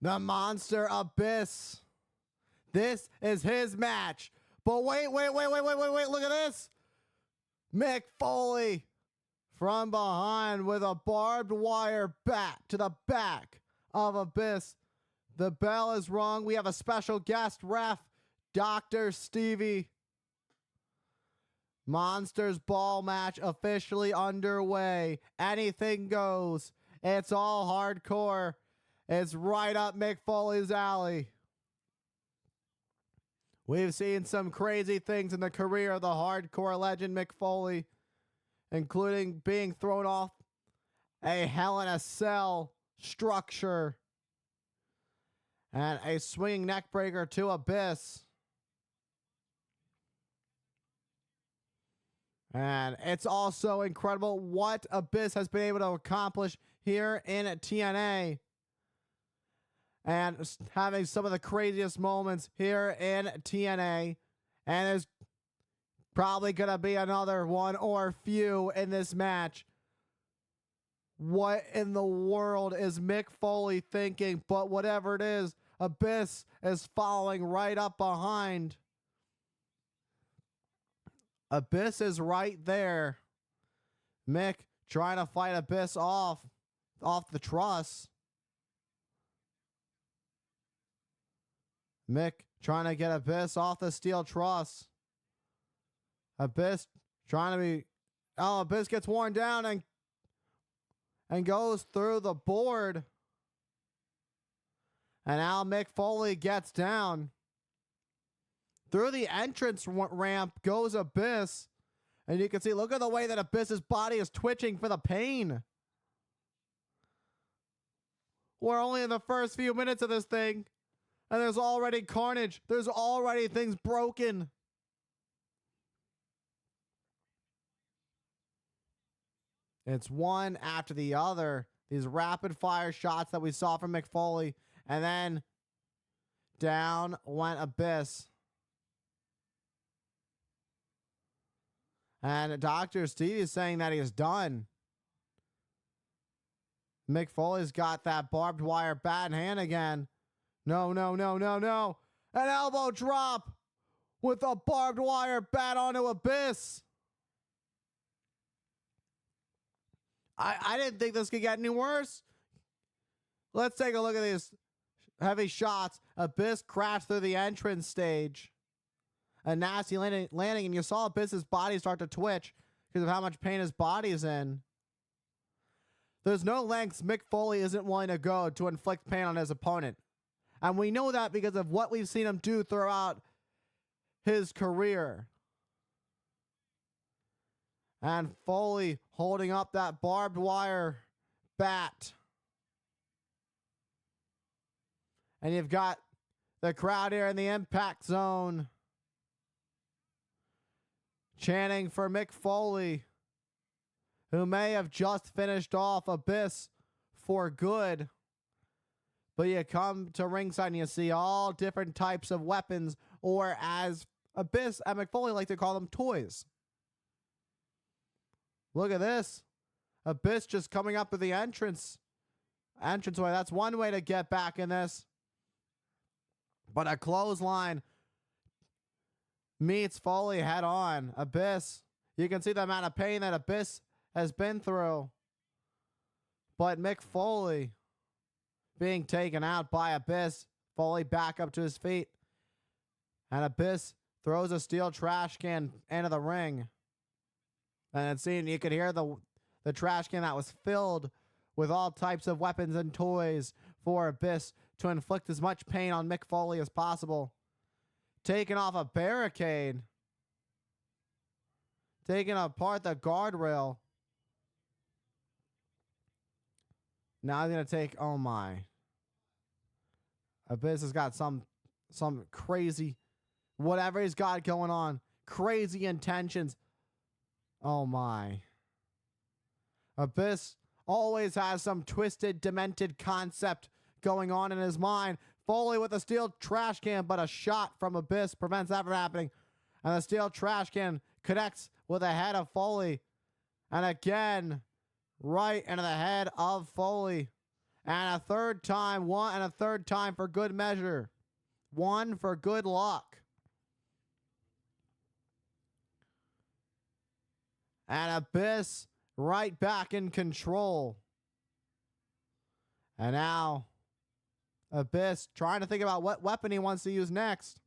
The Monster Abyss. This is his match. But wait. Look at this. Mick Foley from behind with a barbed wire bat to the back of Abyss. The bell is rung. We have a special guest ref, Dr. Stevie. Monsters Ball match officially underway. Anything goes. It's all hardcore. It's right up Mick Foley's alley. We've seen some crazy things in the career of the hardcore legend Mick Foley, including being thrown off a Hell in a Cell structure and a swinging neckbreaker to Abyss. And it's also incredible what Abyss has been able to accomplish here in TNA. And having some of the craziest moments here in TNA. And there's probably going to be another one or few in this match. What in the world is Mick Foley thinking? But whatever it is, Abyss is following right up behind. Abyss is right there. Mick trying to fight Abyss off the truss. Mick trying to get Abyss off the steel truss. Abyss trying to be... Oh, Abyss gets worn down and goes through the board. And now Mick Foley gets down. Through the entrance ramp goes Abyss. And you can see, look at the way that Abyss's body is twitching for the pain. We're only in the first few minutes of this thing. And there's already carnage. There's already things broken. It's one after the other. These rapid fire shots that we saw from Mick Foley. And then down went Abyss. And Dr. Steve is saying that he is done. Mick Foley's got that barbed wire bat in hand again. No. An elbow drop with a barbed wire bat onto Abyss. I didn't think this could get any worse. Let's take a look at these heavy shots. Abyss crashed through the entrance stage. A nasty landing, and you saw Abyss's body start to twitch because of how much pain his body is in. There's no lengths Mick Foley isn't willing to go to inflict pain on his opponent. And we know that because of what we've seen him do throughout his career. And Foley holding up that barbed wire bat. And you've got the crowd here in the impact zone chanting for Mick Foley, who may have just finished off Abyss for good. But you come to ringside and you see all different types of weapons, or as Abyss and Mick Foley like to call them, toys. Look at this. Abyss just coming up to the entranceway. That's one way to get back in this. But a clothesline meets Foley head on. Abyss, you can see the amount of pain that Abyss has been through. But Mick Foley being taken out by Abyss. Foley back up to his feet. And Abyss throws a steel trash can into the ring. And it's seen, you could hear the trash can that was filled with all types of weapons and toys for Abyss to inflict as much pain on Mick Foley as possible. Taking off a barricade. Taking apart the guardrail. Now he's going to take, oh my. Abyss has got some crazy, whatever he's got going on. Crazy intentions. Oh my. Abyss always has some twisted, demented concept going on in his mind. Foley with a steel trash can, but a shot from Abyss prevents that from happening. And the steel trash can connects with the head of Foley. And again, right into the head of Foley. And a third time, one and a third time for good measure. One for good luck. And Abyss right back in control. And now Abyss trying to think about what weapon he wants to use next.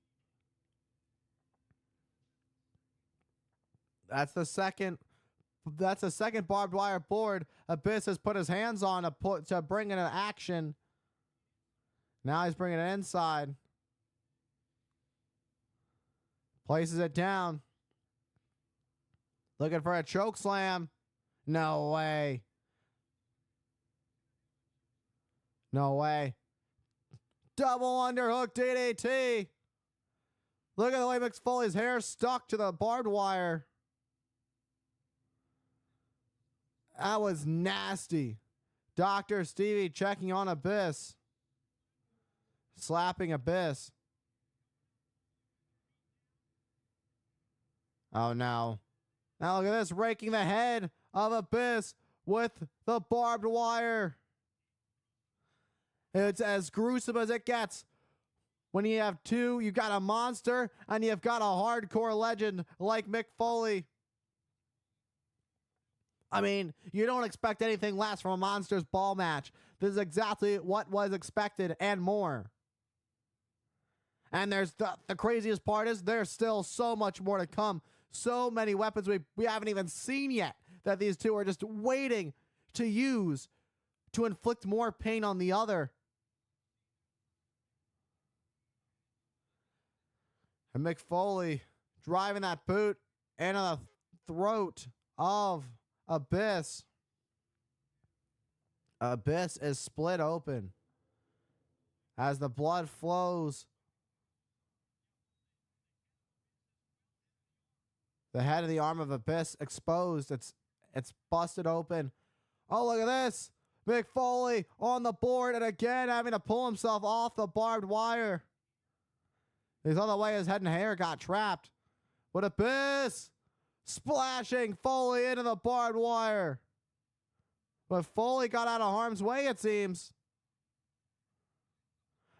That's the second barbed wire board Abyss has put his hands on to bring it into action. Now he's bringing it inside. Places it down. Looking for a choke slam. No way. No way. Double underhook DDT. Look at the way Mick Foley's hair stuck to the barbed wire. That was nasty. Dr. Stevie checking on Abyss. Slapping Abyss. Oh no. Now look at this, raking the head of Abyss with the barbed wire. It's as gruesome as it gets. When you have two, you've got a monster and you've got a hardcore legend like Mick Foley. I mean, you don't expect anything less from a Monsters Ball match. This is exactly what was expected and more. And there's the craziest part is there's still so much more to come. So many weapons we haven't even seen yet that these two are just waiting to use to inflict more pain on the other. And Mick Foley driving that boot into the throat of Abyss. Abyss is split open as the blood flows. The head of the arm of Abyss exposed. It's busted open. Oh, look at this. Mick Foley on the board and again having to pull himself off the barbed wire. His other way his head and hair got trapped. But Abyss splashing Foley into the barbed wire. But Foley got out of harm's way, it seems.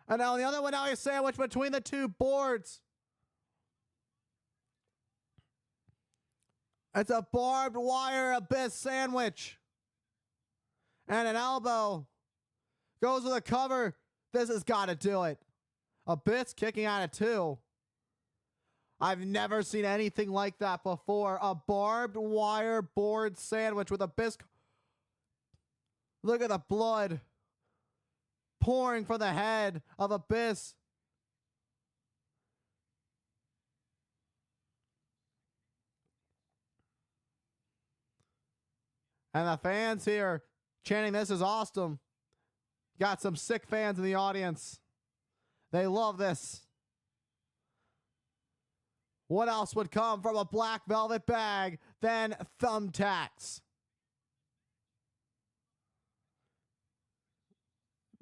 And now the other one, now he's sandwiched between the two boards. It's a barbed wire Abyss sandwich. And an elbow. Goes with a cover. This has got to do it. Abyss kicking out of two. I've never seen anything like that before. A barbed wire board sandwich with Abyss. Look at the blood pouring from the head of Abyss. And the fans here chanting, "This is awesome." Got some sick fans in the audience. They love this. What else would come from a black velvet bag than thumbtacks?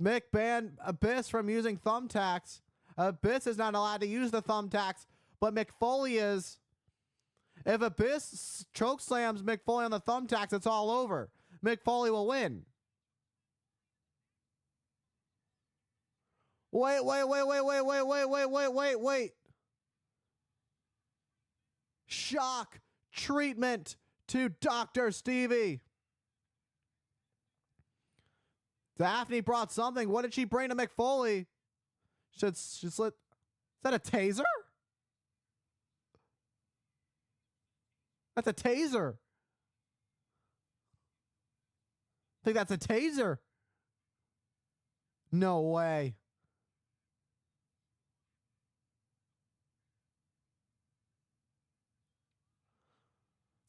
Mick banned Abyss from using thumbtacks. Abyss is not allowed to use the thumbtacks, but Mick Foley is. If Abyss chokeslams Mick Foley on the thumbtacks, it's all over. Mick Foley will win. Wait. Shock treatment to Dr. Stevie. Daphne brought something. What did she bring to Mick Foley? Is that a taser? That's a taser. I think that's a taser. No way.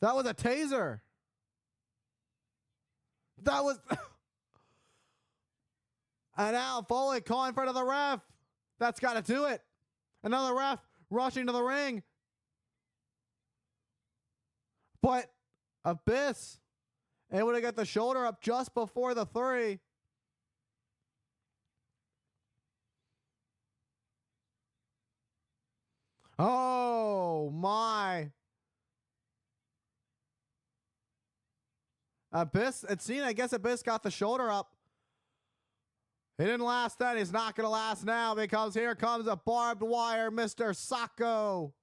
That was a taser. That was... And now Foley calling for another ref. That's got to do it. Another ref rushing to the ring. But Abyss able to get the shoulder up just before the three. Oh my. Abyss, it seemed, I guess Abyss got the shoulder up. He didn't last then. He's not going to last now because here comes a barbed wire, Mr. Sacco.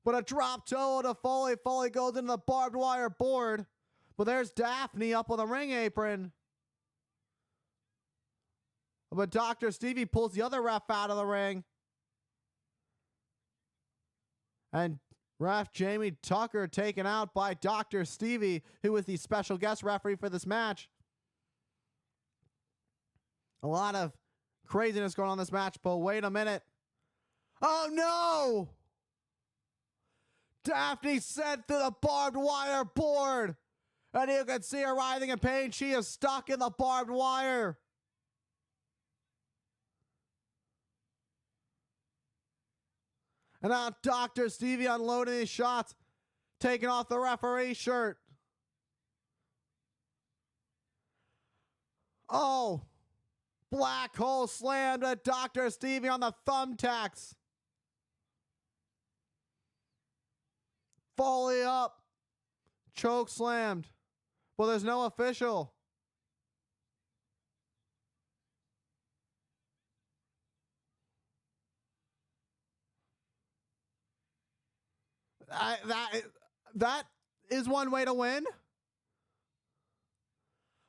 But a drop toe to Foley. Foley goes into the barbed wire board. But there's Daphne up on the ring apron. But Dr. Stevie pulls the other ref out of the ring. And ref Jamie Tucker taken out by Dr. Stevie, who was the special guest referee for this match. A lot of craziness going on in this match, but wait a minute. Oh no! Daphne sent through the barbed wire board. And you can see her writhing in pain. She is stuck in the barbed wire. And now Dr. Stevie unloading these shots, taking off the referee shirt. Oh, black hole slammed at Dr. Stevie on the thumbtacks. Foley up, choke slammed. Well, there's no official. That is one way to win.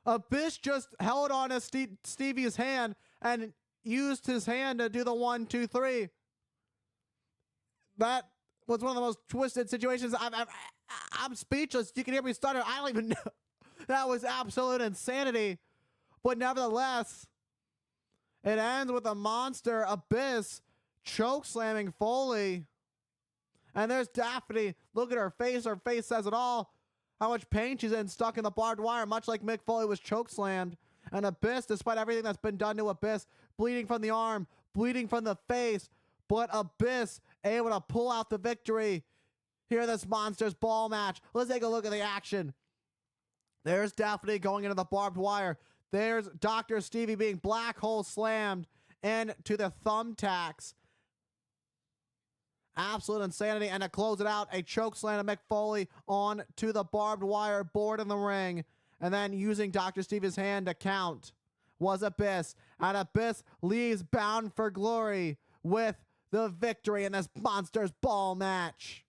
Abyss just held on to Stevie's hand and used his hand to do the 1, 2, 3. That was one of the most twisted situations. I'm speechless. You can hear me stutter. I don't even know. That was absolute insanity. But nevertheless, it ends with a monster Abyss choke slamming Foley. And there's Daphne. Look at her face. Her face says it all. How much pain she's in, stuck in the barbed wire, much like Mick Foley was choke slammed. And Abyss, despite everything that's been done to Abyss, bleeding from the arm, bleeding from the face, but Abyss able to pull out the victory here in this Monsters Ball match. Let's take a look at the action. There's Daphne going into the barbed wire. There's Dr. Stevie being black hole slammed into the thumbtacks. Absolute insanity. And to close it out, a choke slam to Mick Foley on to the barbed wire board in the ring. And then using Dr. Stevie's hand to count was Abyss. And Abyss leaves bound for glory with the victory in this Monsters Ball match.